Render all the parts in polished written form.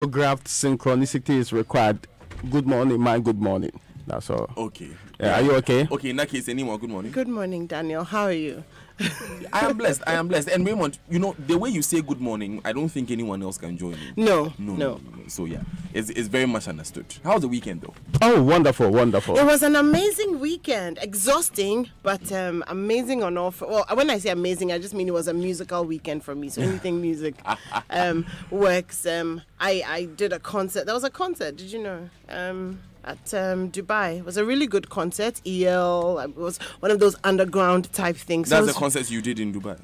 choreographed synchronicity is required. Good morning, my good morning. That's all. Okay. Are you okay? Okay, in that case, anyone, good morning. Good morning, Daniel. How are you? I am blessed. And Raymond, the way you say good morning, I don't think anyone else can join you. No. So yeah, it's very much understood. How's the weekend though? Oh, wonderful. It was an amazing weekend. Exhausting, but amazing on all. Well, when I say amazing, I just mean it was a musical weekend for me. So anything music works. I did a concert. There was a concert. Did you know? At Dubai. It was a really good concert. EL. It was one of those underground type things. That's the concert you did in Dubai.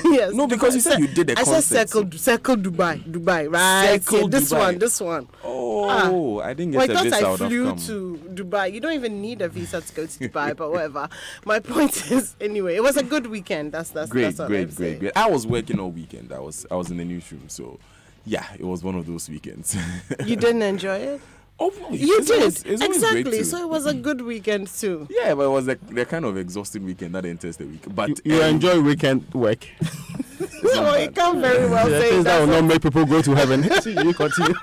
Yes. No, because you said you did a concert. I said circle Dubai, right? This one. Oh, I didn't get a visa. I flew to Dubai. You don't even need a visa to go to Dubai, but whatever. My point is, anyway, it was a good weekend. That's great. I was working all weekend. I was in the newsroom, so yeah, it was one of those weekends. You didn't enjoy it? Oh, you did. Exactly. So it was a good weekend too. Yeah, but it was the kind of exhausting weekend that enters the week. But you enjoy weekend work. So you can't very well say things that will not make people go to heaven. You continue.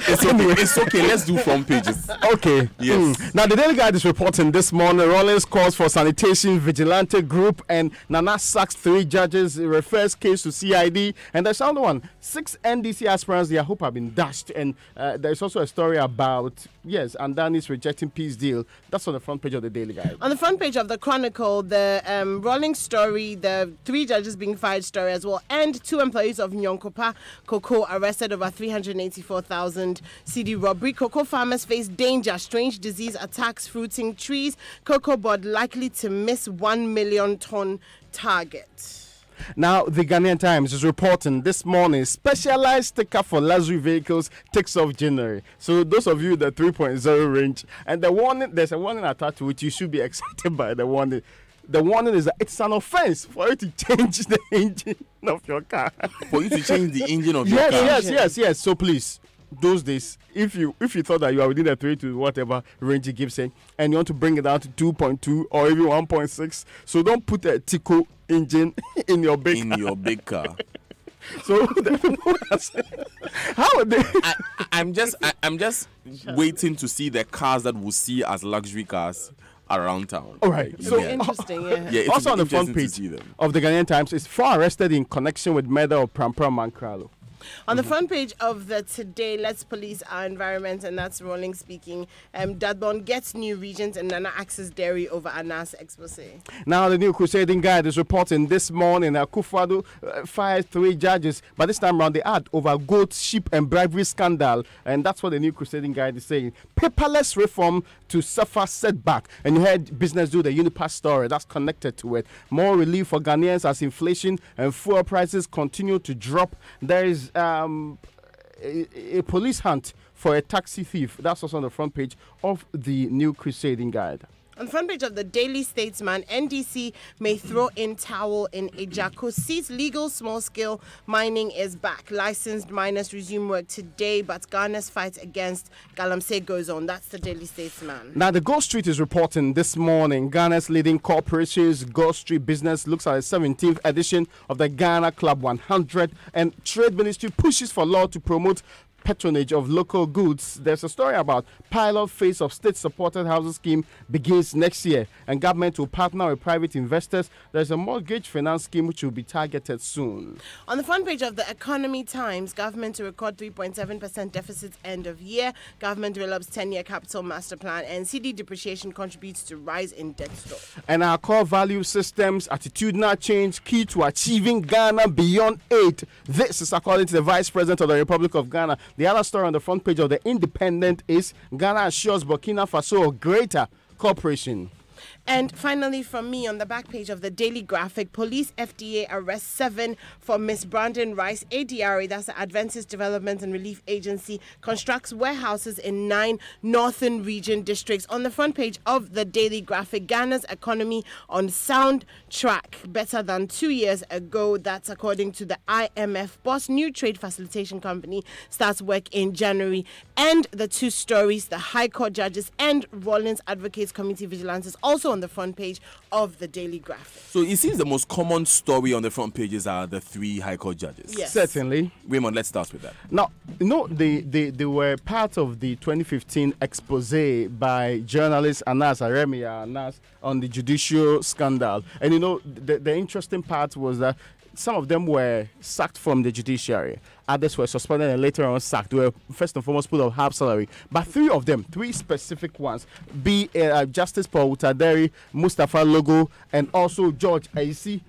It's okay. Let's do front pages. Okay. Yes. Now the Daily Guide is reporting this morning. Rollins calls for sanitation vigilante group, and Nana sacks 3 judges. Refers case to CID, and there's another one. 6 NDC aspirants, their hope have been dashed, and there's also a story about Andani's rejecting peace deal. That's on the front page of the Daily Guide. On the front page of the Chronicle, the rolling story, the 3 judges being fired story as well, and 2 employees of Nyonkopa Cocoa arrested over 384,000 CD robbery. Cocoa farmers face danger. Strange disease attacks fruiting trees. Cocoa board likely to miss 1 million ton target. Now, the Ghanaian Times is reporting this morning, specialized sticker for luxury vehicles takes off January. So those of you in the 3.0 range, and there's a warning attached to it. You should be excited by the warning. The warning is that it's an offense for you to change the engine of your car. For you to change the engine of your car? Yes. So please, those days, if you thought that you are within the 3 to whatever range it gives in, and you want to bring it down to 2.2 or even 1.6, so don't put a Tico engine in your big car. So the people how would they? I'm just waiting to see the cars that we'll see as luxury cars around town. All right. So interesting, yeah. Also on the front page of the Ghanaian Times is 4 arrested in connection with murder of Prampra Mankralo. On the front page of the Today, Let's Police Our Environment, and that's Rolling speaking. Dadbon gets new regions and Nana axes dairy over Anas expose. Now, the New Crusading Guide is reporting this morning that Akufo-Addo fired 3 judges, but this time around they had over goat, sheep, and bribery scandal, and that's what the New Crusading Guide is saying. Paperless reform to suffer setback, and you heard Business Do the Unipass story that's connected to it. More relief for Ghanaians as inflation and fuel prices continue to drop. There is a police hunt for a taxi thief. That's also on the front page of the New Crusading Guide. On the front page of the Daily Statesman, NDC may throw in towel in Ejako. Sees legal small-scale mining is back. Licensed miners resume work today, but Ghana's fight against Galamsey goes on. That's the Daily Statesman. Now, the Gulf Street is reporting this morning. Ghana's leading corporations, Gulf Street Business, looks at the 17th edition of the Ghana Club 100, and Trade Ministry pushes for law to promote patronage of local goods. There's a story about pilot phase of state-supported housing scheme begins next year, and government will partner with private investors. There's a mortgage finance scheme which will be targeted soon. On the front page of the Economy Times, government to record 3.7% deficit end of year. Government develops 10-year capital master plan, and CD depreciation contributes to rise in debt stock. And our core value systems, attitudinal change, key to achieving Ghana beyond 8. This is according to the Vice President of the Republic of Ghana. The other story on the front page of The Independent is Ghana assures Burkina Faso greater cooperation. And finally, from me, on the back page of the Daily Graphic, police FDA arrests 7 for misbranding rice. ADRA, that's the Adventist Development and Relief Agency, constructs warehouses in 9 northern region districts. On the front page of the Daily Graphic, Ghana's economy on sound track, better than 2 years ago. That's according to the IMF. Boss New Trade Facilitation Company starts work in January. And the 2 stories, the High Court judges and Rollins Advocates Committee vigilantes, also on on the front page of the Daily Graphic. So it seems the most common story on the front pages are the 3 High Court judges. Yes. Certainly. Raymond, let's start with that. Now, they were part of the 2015 expose by journalist Anas Aremia Anas on the judicial scandal. And the interesting part was that some of them were sacked from the judiciary. Others were suspended and later on sacked. They were first and foremost put on half salary. But 3 of them, 3 specific ones, be Justice Paul Utaderi, Mustafa Logo, and also George Aisi,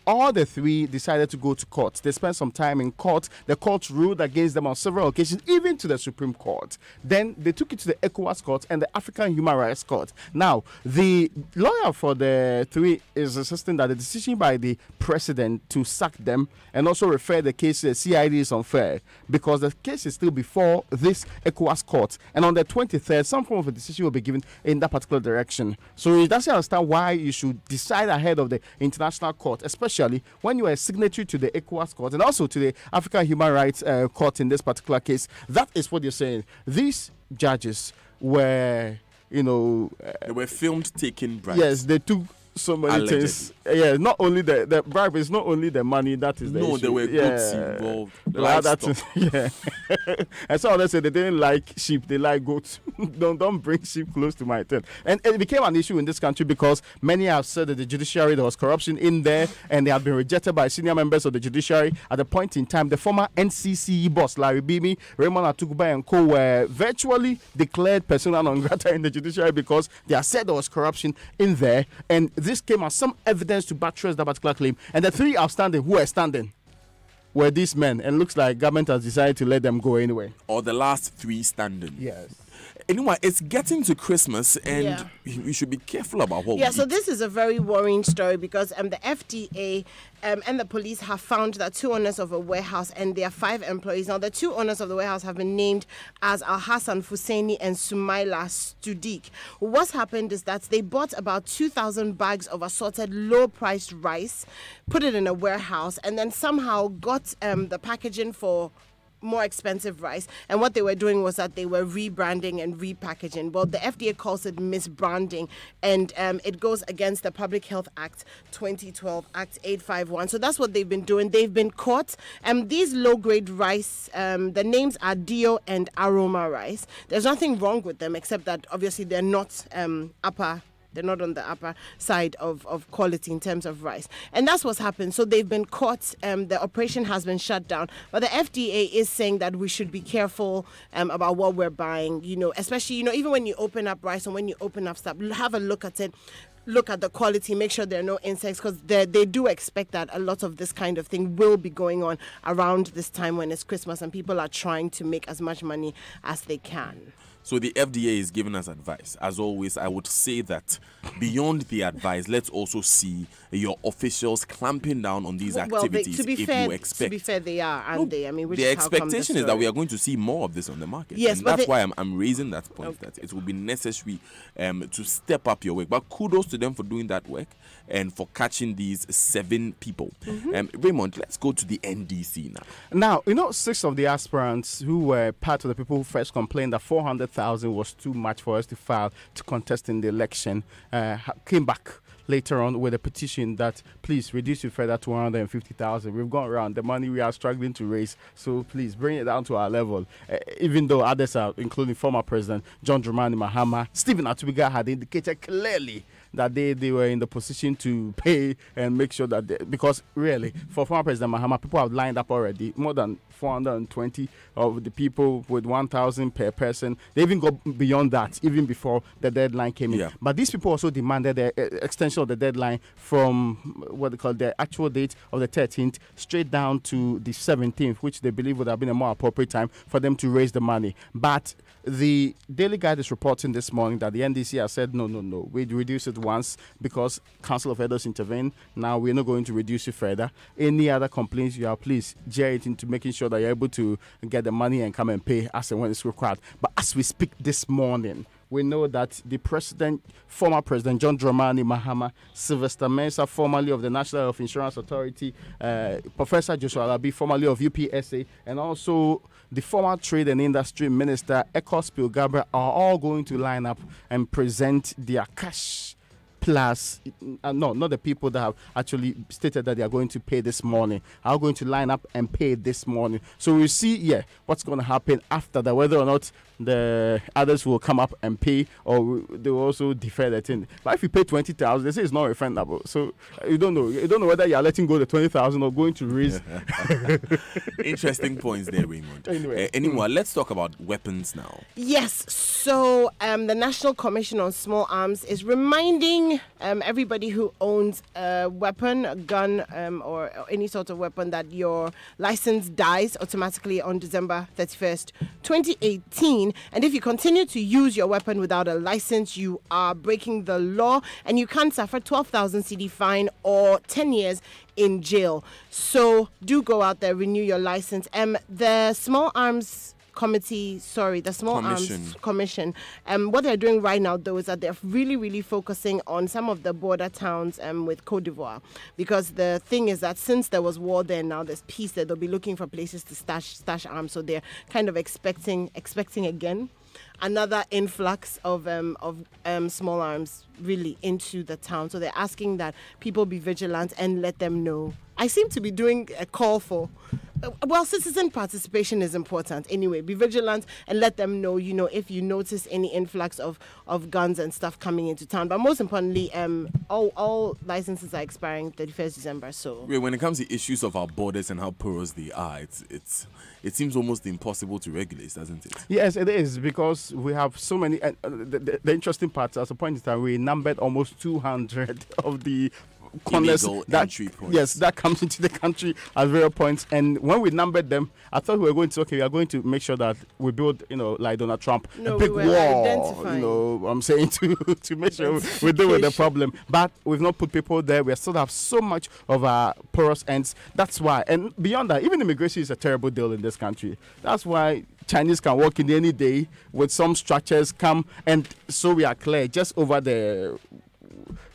all the 3 decided to go to court. They spent some time in court. The court ruled against them on several occasions, even to the Supreme Court. Then they took it to the ECOWAS Court and the African Human Rights Court. Now, the lawyer for the 3 is insisting that the decision by the president to sack them and also refer the case to the CID is unfair because the case is still before this ECOWAS Court. And on the 23rd, some form of a decision will be given in that particular direction. So he doesn't understand why you should decide ahead of the international court, especially when you are a signatory to the ECOWAS Court and also to the African Human Rights Court in this particular case. That is what you're saying. These judges were, they were filmed taking bribes. Yes, they took so many Allegedly. things. Yeah, not only the bribe is not only the money that is the issue. there were goats involved. Yeah. And some of them said they didn't like sheep, they like goats. don't bring sheep close to my tent. And it became an issue in this country because many have said that the judiciary, there was corruption in there and they had been rejected by senior members of the judiciary. At the point in time, the former NCCE boss, Larry Bimi, Raymond Atukuba and co were virtually declared persona non grata in the judiciary because they had said there was corruption in there. And this came as some evidence to buttress that particular claim. And the 3 outstanding who were standing were these men. And looks like government has decided to let them go anyway. Or the last 3 standing. Yes. Anyway, it's getting to Christmas and we should be careful about what we so eat. this is a very worrying story because the FDA and the police have found that 2 owners of a warehouse and their 5 employees. Now, the 2 owners of the warehouse have been named as Al Hassan Fusaini and Sumaila Studik. What's happened is that they bought about 2,000 bags of assorted low-priced rice, put it in a warehouse, and then somehow got the packaging for more expensive rice, and what they were doing was that they were rebranding and repackaging. Well, the FDA calls it misbranding, and it goes against the Public Health Act 2012, Act 851. So that's what they've been doing. They've been caught. These low-grade rice, the names are Dio and Aroma rice. There's nothing wrong with them except that obviously they're not They're not on the upper side of quality in terms of rice. And that's what's happened. So they've been caught. The operation has been shut down. But the FDA is saying that we should be careful about what we're buying, especially, even when you open up rice and when you open up stuff, have a look at it. Look at the quality, make sure there are no insects, because they do expect that a lot of this kind of thing will be going on around this time when it's Christmas and people are trying to make as much money as they can. So the FDA is giving us advice. As always, I would say that beyond the advice, let's also see your officials clamping down on these activities. To be fair, they are, aren't they? I mean, the expectation is that we are going to see more of this on the market. Yes, and that's why I'm raising that point, that it will be necessary to step up your work. But kudos to them for doing that work and for catching these 7 people. Raymond, let's go to the NDC now. Now, 6 of the aspirants who were part of the people who first complained that 400,000 was too much for us to file to contest in the election came back later on with a petition that please reduce it further to 150,000. We've gone around the money we are struggling to raise, so please bring it down to our level. Even though others are, including former President John Dramani Mahama, Stephen Atubiga had indicated clearly that they were in the position to pay and make sure that because really for former President Mahama, people have lined up already, more than 420 of the people with 1,000 per person. They even go beyond that even before the deadline came in. But these people also demanded the extension of the deadline from what they call the actual date of the 13th straight down to the 17th, which they believe would have been a more appropriate time for them to raise the money. But the Daily Guide is reporting this morning that the NDC has said, no, we'd reduce it once because Council of Elders intervened. Now we're not going to reduce it further. Any other complaints you have, please jar it into making sure that you're able to get the money and come and pay as and when it's required. But as we speak this morning, we know that the former President John Dramani Mahama, Sylvester Mensah, formerly of the National Health Insurance Authority, Professor Joshua Alabi, formerly of UPSA, and also the former Trade and Industry Minister, Ecos Pilgabra, are all going to line up and present their cash plus, no, not the people that have actually stated that they are going to pay this morning, are going to line up and pay this morning. So we'll see, what's going to happen after that, whether or not the others will come up and pay, or they will also defer the thing. But if you pay 20,000, they say it's not refundable. So you don't know. You don't know whether you are letting go the 20,000 or going to raise. Interesting points there, Raymond. Anyway, let's talk about weapons now. Yes. So the National Commission on Small Arms is reminding everybody who owns a weapon, a gun, or any sort of weapon, that your license dies automatically on December 31st, 2018. And if you continue to use your weapon without a license, you are breaking the law, and you can suffer 12,000 CD fine or 10 years in jail. So do go out there, renew your license. The Small Arms Committee, the Small Arms Commission, what they're doing right now, though, is that they're really, really focusing on some of the border towns with Cote d'Ivoire, because the thing is that since there was war there, now there's peace there, they'll be looking for places to stash arms. So they're kind of expecting again another influx of small arms really into the town. So they're asking that people be vigilant and let them know. I seem to be doing a call for, citizen participation is important. Anyway, be vigilant and let them know, if you notice any influx of guns and stuff coming into town. But most importantly, all licenses are expiring 31st December. So when it comes to issues of our borders and how porous they are, it seems almost impossible to regulate, doesn't it? Yes, it is, because we have so many. The interesting part, at a point in time, we numbered almost 200 of the illegal entry points. Yes, that comes into the country at various points. And when we numbered them, I thought we were going to, we are going to make sure that we build, like Donald Trump, a big wall, I'm saying, to make sure we deal with the problem. But we've not put people there. We still have so much of our porous ends. That's why. And beyond that, even immigration is a terrible deal in this country. That's why Chinese can walk in any day with some structures, come, and so we are clear. Just over the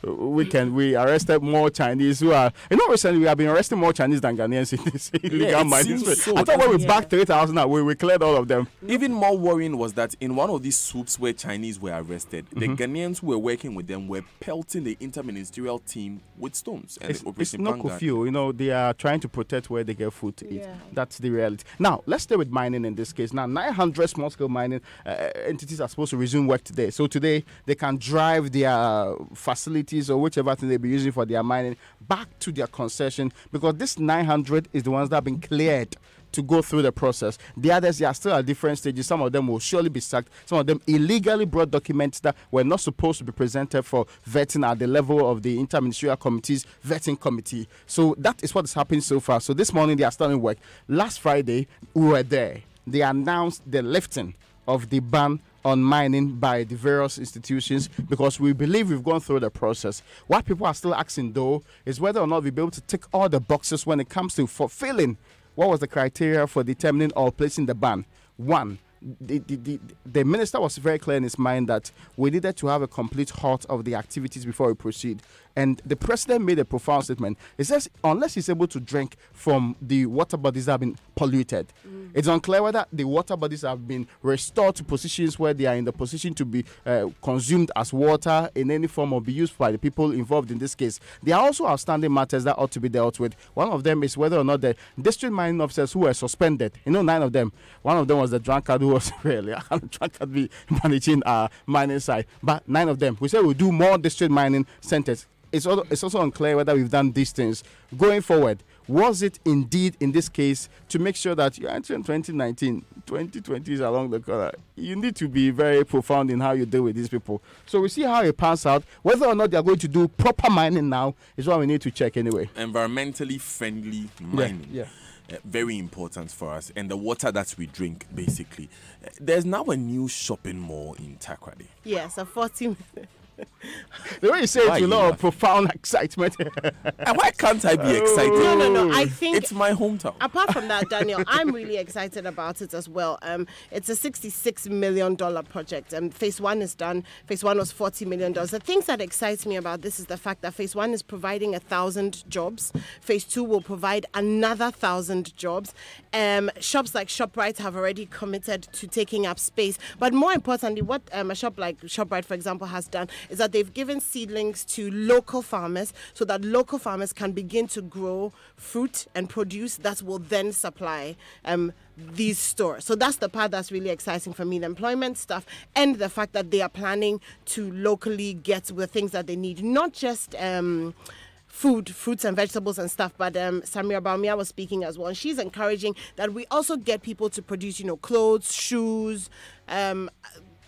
weekend, we arrested more Chinese who are, recently we have been arresting more Chinese than Ghanaians in this illegal mining space. I thought when we backed 3,000 away, we cleared all of them. Even more worrying was that in one of these swoops where Chinese were arrested, the Ghanaians who were working with them were pelting the interministerial team with stones. And it's not curfew, they are trying to protect where they get food to eat. That's the reality. Now, let's stay with mining in this case. Now, 900 small-scale mining entities are supposed to resume work today. So today, they can drive their facilities or whichever thing they be using for their mining back to their concession, because this 900 is the ones that have been cleared to go through the process. The others, they are still at different stages. Some of them will surely be sacked. Some of them illegally brought documents that were not supposed to be presented for vetting at the level of the Interministerial Committee's vetting committee. So that is what is happening so far. So this morning, they are starting work. Last Friday, we were there. They announced the lifting of the ban on mining by the various institutions, because we believe we've gone through the process. What people are still asking, though, is whether or not we'll be able to tick all the boxes when it comes to fulfilling what was the criteria for determining or placing the ban. One, the minister was very clear in his mind that we needed to have a complete halt of the activities before we proceed. And the president made a profound statement. He says unless he's able to drink from the water bodies that have been polluted, it's unclear whether the water bodies have been restored to positions where they are in the position to be consumed as water in any form or be used by the people involved in this case. There are also outstanding matters that ought to be dealt with. One of them is whether or not the district mining officers who were suspended, 9 of them, one of them was the drunkard who was really, I can't drunkard be managing our mining side, but 9 of them, we said we'll do more district mining centers. It's also unclear whether we've done these things. Going forward, was it indeed in this case to make sure that you're entering 2019, 2020 is along the corner? You need to be very profound in how you deal with these people. So we see how it pans out. Whether or not they're going to do proper mining now is what we need to check anyway. Environmentally friendly mining. Yeah. Very important for us, and the water that we drink, basically. There's now a new shopping mall in Takoradi. Yes, a 40 The way you say it, a lot of profound excitement. And why can't I be excited? No. I think it's my hometown. Apart from that, Daniel, I'm really excited about it as well. It's a $66 million project. Phase 1 is done. Phase 1 was $40 million. The things that excite me about this is the fact that Phase 1 is providing 1,000 jobs. Phase 2 will provide another 1,000 jobs. Shops like ShopRite have already committed to taking up space. But more importantly, what a shop like ShopRite, for example, has done is that they've given seedlings to local farmers so that local farmers can begin to grow fruit and produce that will then supply these stores. So that's the part that's really exciting for me, the employment stuff and the fact that they are planning to locally get the things that they need, not just fruits and vegetables and stuff, but Samira Baumia was speaking as well, and she's encouraging that we also get people to produce, clothes, shoes,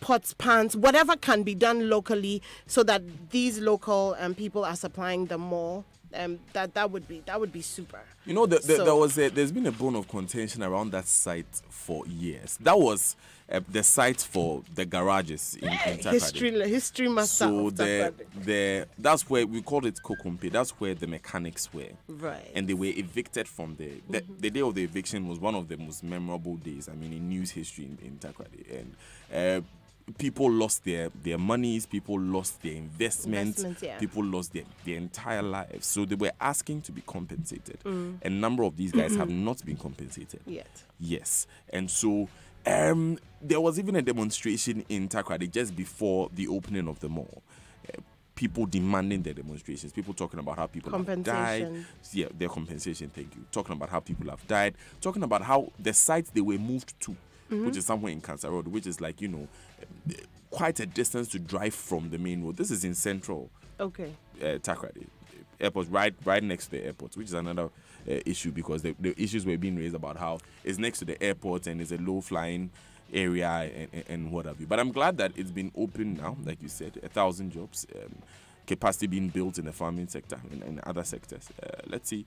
pots, pans, whatever can be done locally, so that these local people are supplying them more. That would be super. There's been a bone of contention around that site for years. That was the site for the garages in Takoradi. History master. So that's where we called it Kokumpe. That's where the mechanics were. Right. And they were evicted from there. The day of the eviction was one of the most memorable days, in news history in Takoradi. And people lost their monies, people lost their investments, people lost their entire lives. So they were asking to be compensated. A number of these guys have not been compensated yet. Yes. And so there was even a demonstration in Takoradi just before the opening of the mall. People demanding their demonstrations, people talking about how people have died. Yeah, their compensation, thank you. Talking about how people have died, talking about how the sites they were moved to, which is somewhere in Cancer Road, which is like, quite a distance to drive from the main road. This is in central Takoradi airport, right next to the airport, which is another issue, because the issues were being raised about how it's next to the airport and it's a low-flying area and what have you. But I'm glad that it's been open now, like you said, 1,000 jobs. Capacity being built in the farming sector and other sectors. Let's see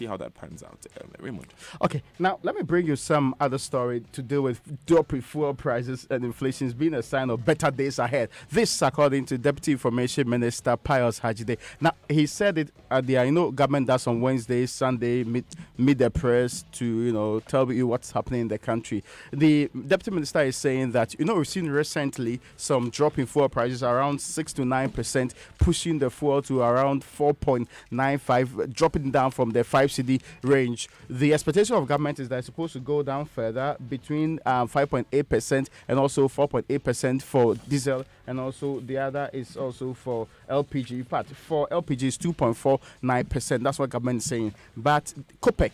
how that pans out. Raymond. Okay, now let me bring you some other story to deal with drop in fuel prices and inflation is being a sign of better days ahead. This, according to Deputy Information Minister Pius Hajide. Now, he said it at the government does on Wednesday, Sunday, meet the press to tell you what's happening in the country. The Deputy Minister is saying that we've seen recently some drop in fuel prices around 6 to 9%, pushing the fuel to around 4.95, dropping down from the 5 cedi range. The expectation of government is that it's supposed to go down further between 5.8% and also 4.8% for diesel, and also the other is also for LPG. In fact, for LPG is 2.49%. That's what government is saying. But COPEC,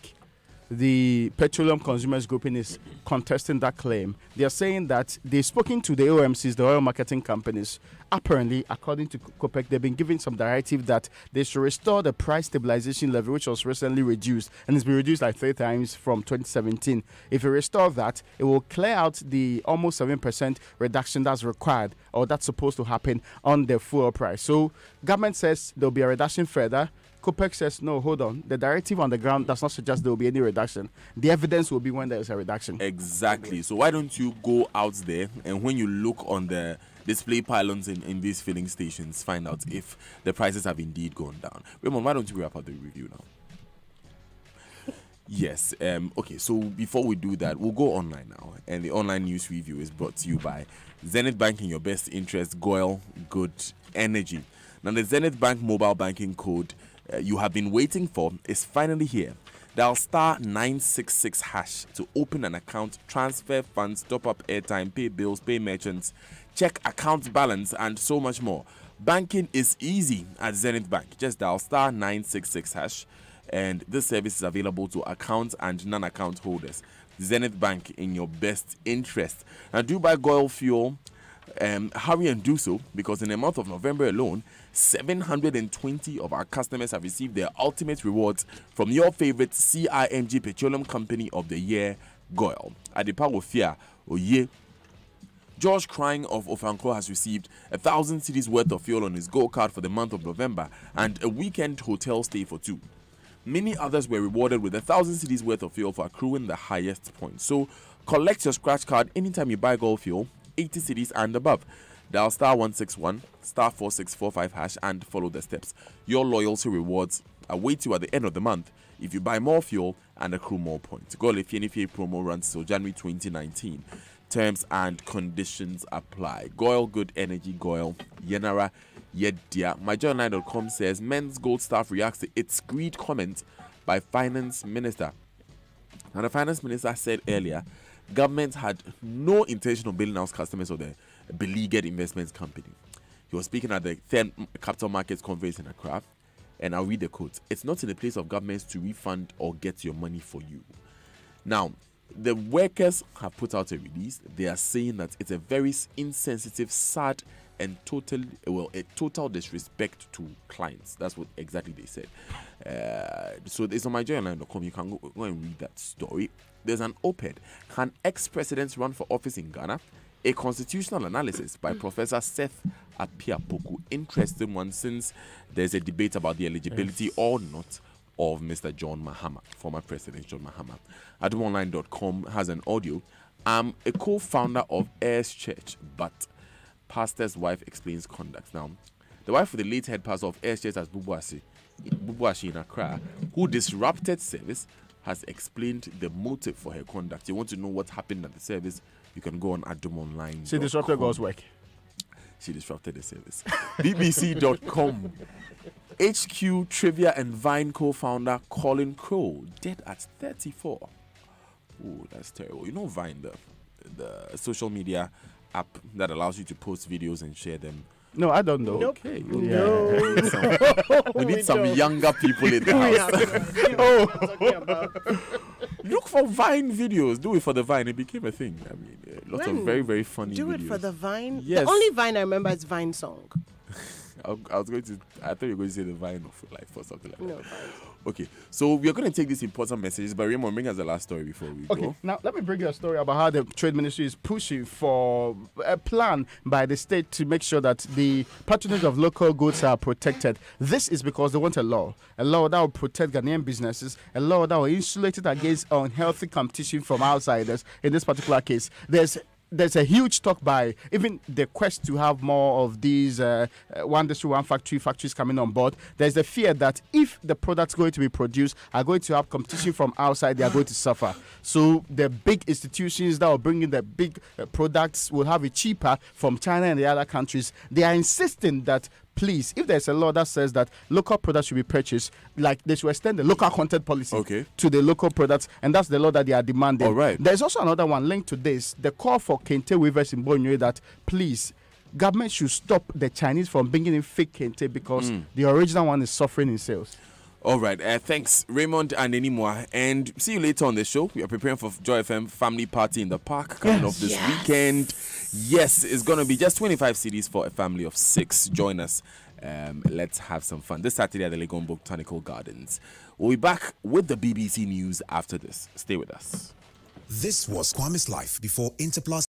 the Petroleum Consumers Grouping, is contesting that claim. They are saying that they've spoken to the OMCs, the oil marketing companies. Apparently, according to COPEC, they've been given some directive that they should restore the price stabilization level, which was recently reduced, and it's been reduced like 3 times from 2017. If you restore that, it will clear out the almost 7% reduction that's required, or that's supposed to happen on the fuel price. So, government says there'll be a reduction further. COPEC says, no, hold on. The directive on the ground does not suggest there will be any reduction. The evidence will be when there is a reduction. Exactly. So why don't you go out there and when you look on the display pylons in these filling stations, find out if the prices have indeed gone down. Raymond, why don't you wrap up the review now? Yes. Okay, so before we do that, we'll go online now. And the online news review is brought to you by Zenith Bank in your best interest, Goyle Good Energy. Now, the Zenith Bank mobile banking code you have been waiting for is finally here. Dial star 966 hash to open an account, transfer funds, top up airtime, pay bills, pay merchants, check account balance, and so much more. Banking is easy at Zenith Bank. Just dial star 966 hash, and this service is available to account and non-account holders. Zenith Bank in your best interest. And do buy Goyle fuel. Hurry and do so, because in the month of November alone, 720 of our customers have received their ultimate rewards from your favorite CIMG Petroleum Company of the Year, Goyle. Adepa Wofia Oye. George Crying of Ofankro has received 1,000 cedis worth of fuel on his Go card for the month of November and a weekend hotel stay for 2. Many others were rewarded with 1,000 cedis worth of fuel for accruing the highest points. So collect your scratch card anytime you buy Goyle fuel, 80 cedis and above. Dial star 161, star 4645 hash and follow the steps. Your loyalty rewards await you at the end of the month if you buy more fuel and accrue more points. Goyle Fienifi promo runs till January 2019. Terms and conditions apply. Goyle Good Energy, Goyle Yenara Yedia. MyJournal.com says Men's Gold staff reacts to its greed comment by Finance Minister. Now, the Finance Minister said earlier government had no intention of bailing out customers of the beleaguered investments company. He was speaking at the 10th Capital Markets Conference in Accra, and I'll read the quote. It's not in the place of governments to refund or get your money for you. Now, the workers have put out a release. They are saying that it's a very insensitive, sad, and a total disrespect to clients. That's what exactly they said. So it's on myjoyonline.com. You can go and read that story. There's an op-ed. Can ex-presidents run for office in Ghana? A constitutional analysis by Professor Seth Apiapoku. Interesting one, since there's a debate about the eligibility or not of Mr. John Mahama, former President John Mahama. AdomOnline.com has an audio. I'm a co-founder of Heirs Church, but pastor's wife explains conduct. Now, the wife of the late head pastor of Heirs Church as Bubuasi in Accra, who disrupted service, has explained the motive for her conduct. You want to know what happened at the service? You can go on Adam Online. She disrupted God's work. She disrupted the service. BBC.com. HQ Trivia and Vine co-founder Colin Crowe dead at 34. Oh, that's terrible. You know Vine, the social media app that allows you to post videos and share them. No, I don't know. Nope. Okay. No. We need some younger people in the house. Look for Vine videos. Do it for the Vine. It became a thing. I mean, lots of very, very funny Do videos. it for the Vine? Yes. The only Vine I remember is Vine Song. I thought you were going to say the Vine of life or something like that. No, Vine. Okay, so we are going to take these important messages, but Raymond, bring us the last story before we go. Now let me bring you a story about how the Trade Ministry is pushing for a plan by the state to make sure that the patronage of local goods are protected. This is because they want a law that will protect Ghanaian businesses, a law that will insulate it against unhealthy competition from outsiders. In this particular case, there's a huge talk by even the quest to have more of these one district, one factories coming on board. There's a fear that if the products going to be produced are going to have competition from outside, they are going to suffer. So the big institutions that will bring in the big products will have it cheaper from China and the other countries. They are insisting that, please, if there's a law that says that local products should be purchased, like they should extend the local content policy to the local products, and that's the law that they are demanding. All right. There's also another one linked to this, the call for kente weavers in Borneo, that please, government should stop the Chinese from bringing in fake kente because the original one is suffering in sales. All right. Thanks, Raymond and Enimwa. And see you later on the show. We are preparing for JoyFM Family Party in the Park coming off this weekend. Yes, it's going to be just 25 CDs for a family of 6. Join us. Let's have some fun this Saturday at the Legon Botanical Gardens. We'll be back with the BBC News after this. Stay with us. This was Kwame's Life before Interplus